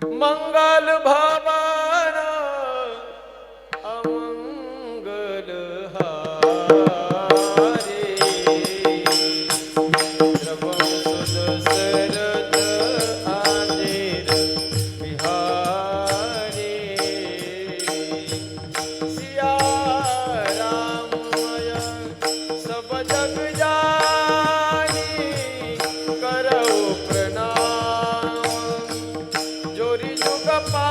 मंगल भवन अमंगल हारे द्रवं सुदशरथ आंधेर बिहारी सिया राममय सब जग जानी करो प्रणाम जोरी जुग पा